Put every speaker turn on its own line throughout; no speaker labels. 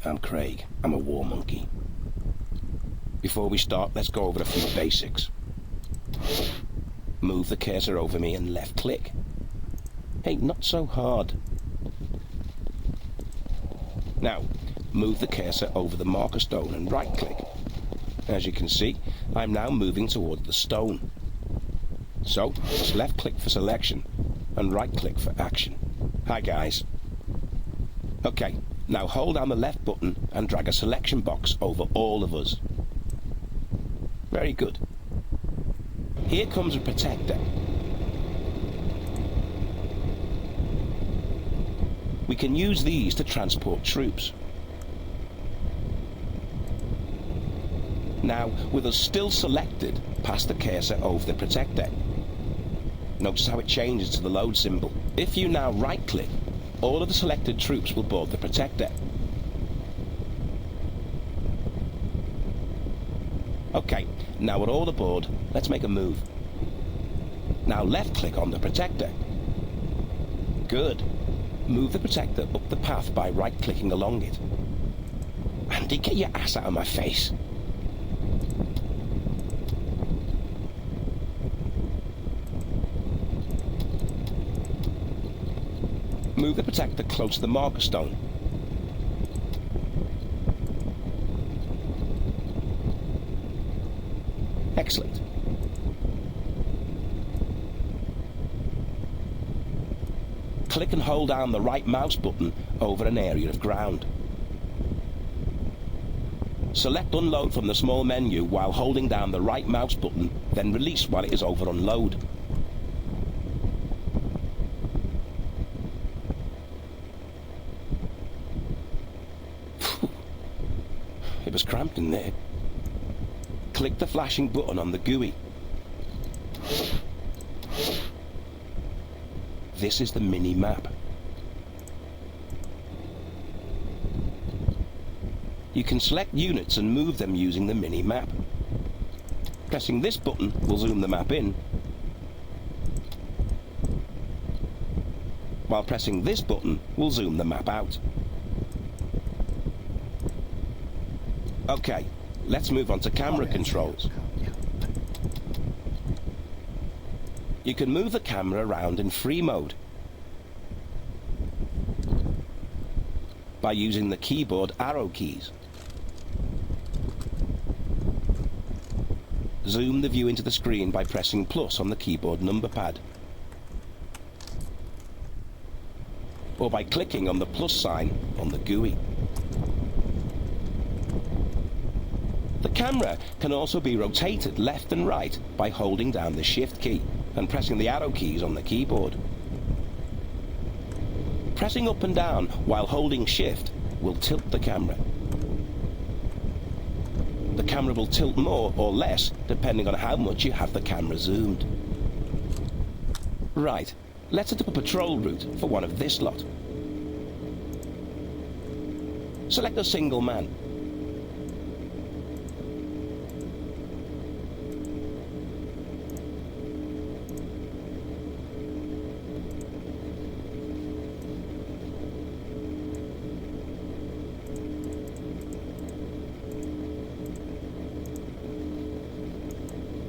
I'm Craig. I'm a war monkey. Before we start, let's go over a few basics. Move the cursor over me and left click. Hey, not so hard. Now, move the cursor over the marker stone and right click. As you can see, I'm now moving toward the stone. So, just left click for selection and right click for action. Hi guys. Okay, now hold down the left button and drag a selection box over all of us. Very good. Here comes a protector. We can use these to transport troops. Now, with us still selected, pass the cursor over the protector. Notice how it changes to the load symbol. If you now right-click, all of the selected troops will board the protector. Okay, now we're all aboard, let's make a move. Now left-click on the protector. Good. Move the protector up the path by right-clicking along it. Andy, get your ass out of my face. Move the protector close to the marker stone. Excellent. Click and hold down the right mouse button over an area of ground. Select Unload from the small menu while holding down the right mouse button, then release while it is over Unload. It was cramped in there. Click the flashing button on the GUI. This is the mini-map. You can select units and move them using the mini-map. Pressing this button will zoom the map in, while pressing this button will zoom the map out. Okay, let's move on to camera controls. You can move the camera around in free mode by using the keyboard arrow keys. Zoom the view into the screen by pressing plus on the keyboard number pad, or by clicking on the plus sign on the GUI. The camera can also be rotated left and right by holding down the Shift key and pressing the arrow keys on the keyboard. Pressing up and down while holding Shift will tilt the camera. The camera will tilt more or less depending on how much you have the camera zoomed. Right, let's set up a patrol route for one of this lot. Select a single man.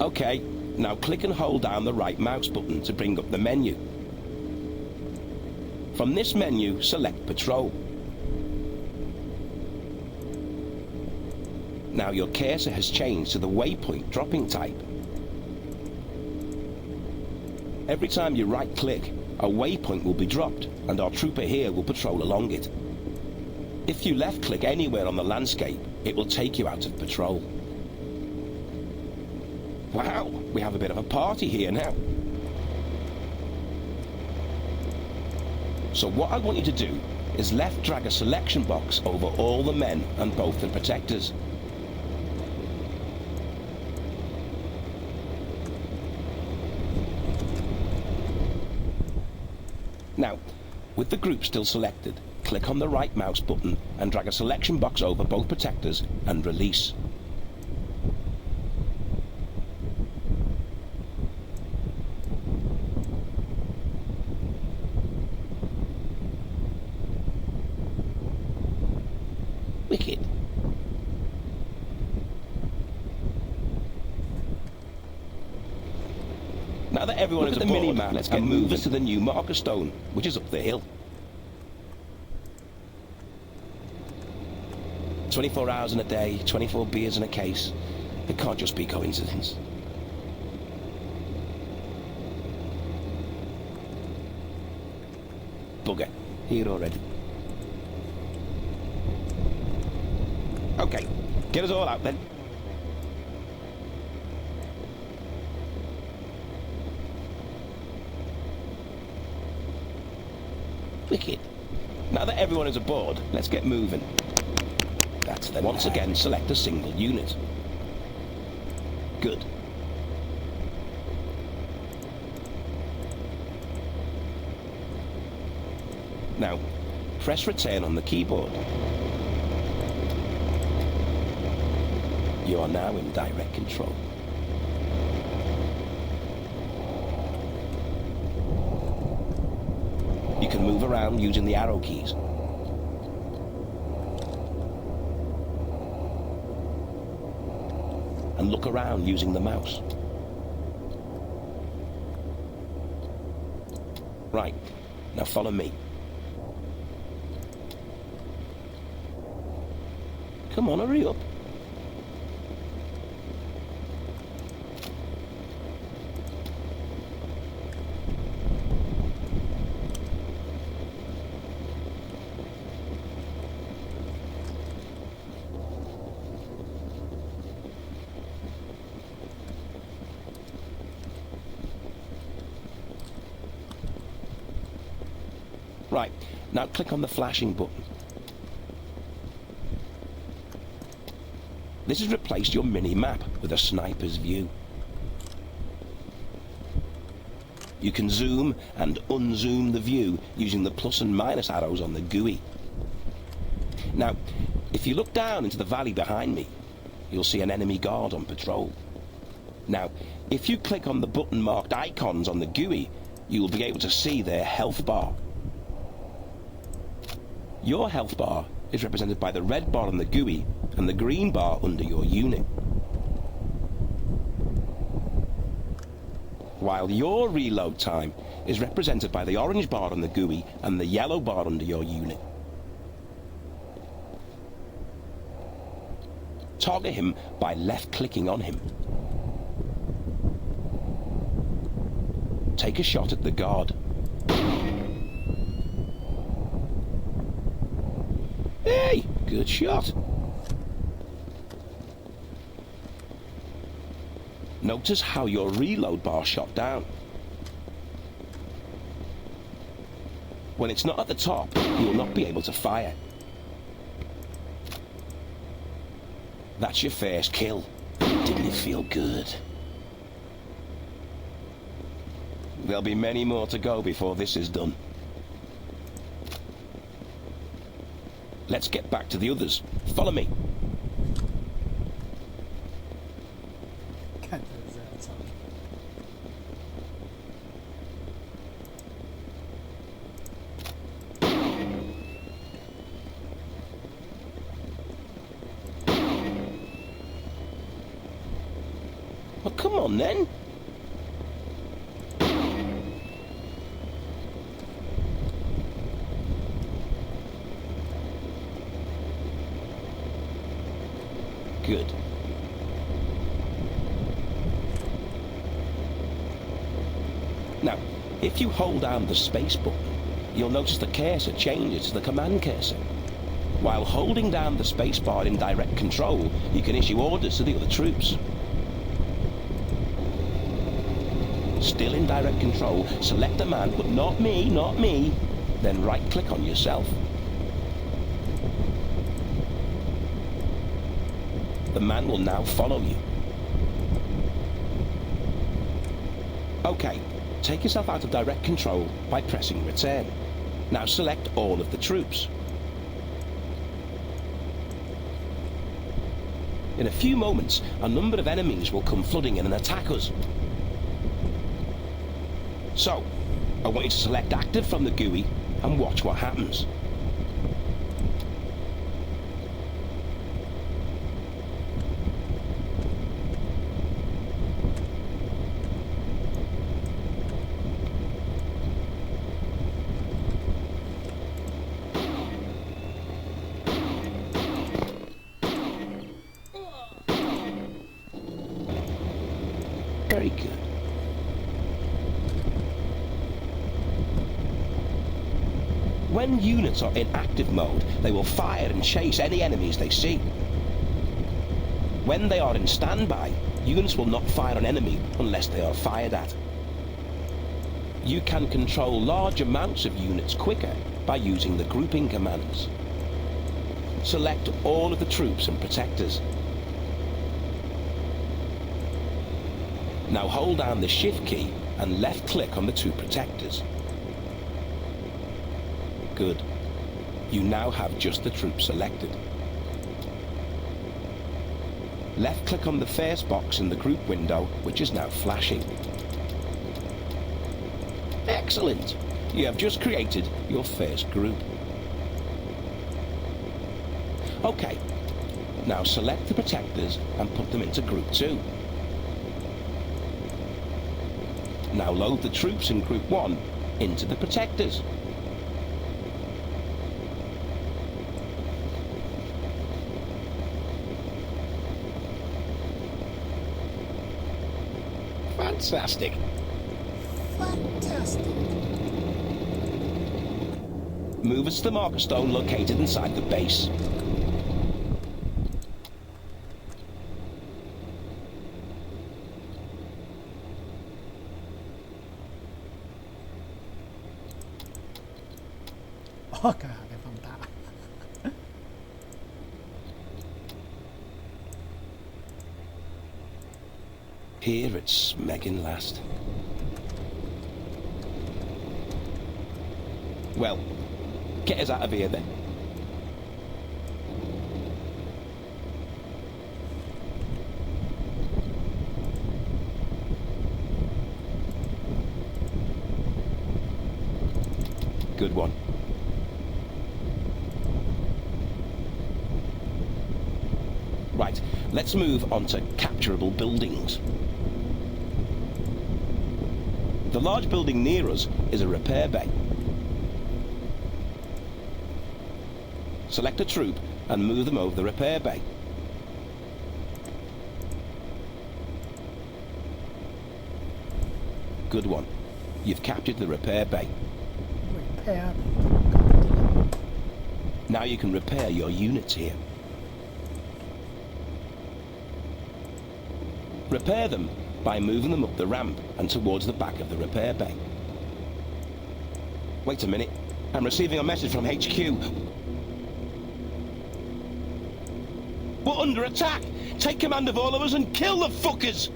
Okay, now click and hold down the right mouse button to bring up the menu. From this menu, select Patrol. Now your cursor has changed to the waypoint dropping type. Every time you right-click, a waypoint will be dropped, and our trooper here will patrol along it. If you left-click anywhere on the landscape, it will take you out of patrol. Wow, we have a bit of a party here now. So what I want you to do is left drag a selection box over all the men and both the protectors. Now, with the group still selected, click on the right mouse button and drag a selection box over both protectors and release. Wicked. Now that everyone is at the mini-map, let's get moving to the new marker stone, which is up the hill. 24 hours in a day, 24 beers in a case. It can't just be coincidence. Bugger, here already. Okay, get us all out then. Wicked. Now that everyone is aboard, let's get moving. That's then. Once again, select a single unit. Good. Now, press return on the keyboard. You are now in direct control. You can move around using the arrow keys. And look around using the mouse. Right, now follow me. Come on, hurry up. Right, now click on the flashing button. This has replaced your mini-map with a sniper's view. You can zoom and unzoom the view using the plus and minus arrows on the GUI. Now, if you look down into the valley behind me, you'll see an enemy guard on patrol. Now, if you click on the button marked icons on the GUI, you will be able to see their health bar. Your health bar is represented by the red bar on the GUI and the green bar under your unit. While your reload time is represented by the orange bar on the GUI and the yellow bar under your unit. Target him by left-clicking on him. Take a shot at the guard. Hey, good shot. Notice how your reload bar shot down. When it's not at the top, you will not be able to fire. That's your first kill. Didn't it feel good? There'll be many more to go before this is done. Let's get back to the others. Follow me. Well, come on then. Good. Now, if you hold down the space button, you'll notice the cursor changes to the command cursor. While holding down the space bar in direct control, you can issue orders to the other troops. Still in direct control, select a man, but not me, not me. Then right-click on yourself. The man will now follow you. Okay, take yourself out of direct control by pressing return. Now select all of the troops. In a few moments, a number of enemies will come flooding in and attack us. So, I want you to select active from the GUI and watch what happens. Very good. When units are in active mode, they will fire and chase any enemies they see. When they are in standby, units will not fire an enemy unless they are fired at. You can control large amounts of units quicker by using the grouping commands. Select all of the troops and protectors. Now hold down the Shift key and left click on the two protectors. Good. You now have just the troops selected. Left click on the first box in the group window, which is now flashing. Excellent! You have just created your first group. Okay, now select the protectors and put them into group 2. Now load the troops in group 1 into the protectors. Fantastic.
Fantastic.
Move us to the marker stone located inside the base.
Okay, from that.
Here it's Megan last. Well, get us out of here then. Good one. Right, let's move on to capturable buildings. The large building near us is a repair bay. Select a troop and move them over the repair bay. Good one. You've captured the repair bay.
Repair.
Now you can repair your units here. Repair them by moving them up the ramp and towards the back of the repair bay. Wait a minute. I'm receiving a message from HQ. We're under attack! Take command of all of us and kill the fuckers!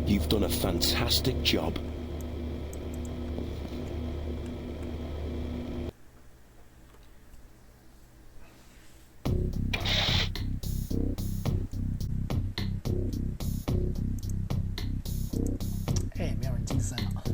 You've done a fantastic job.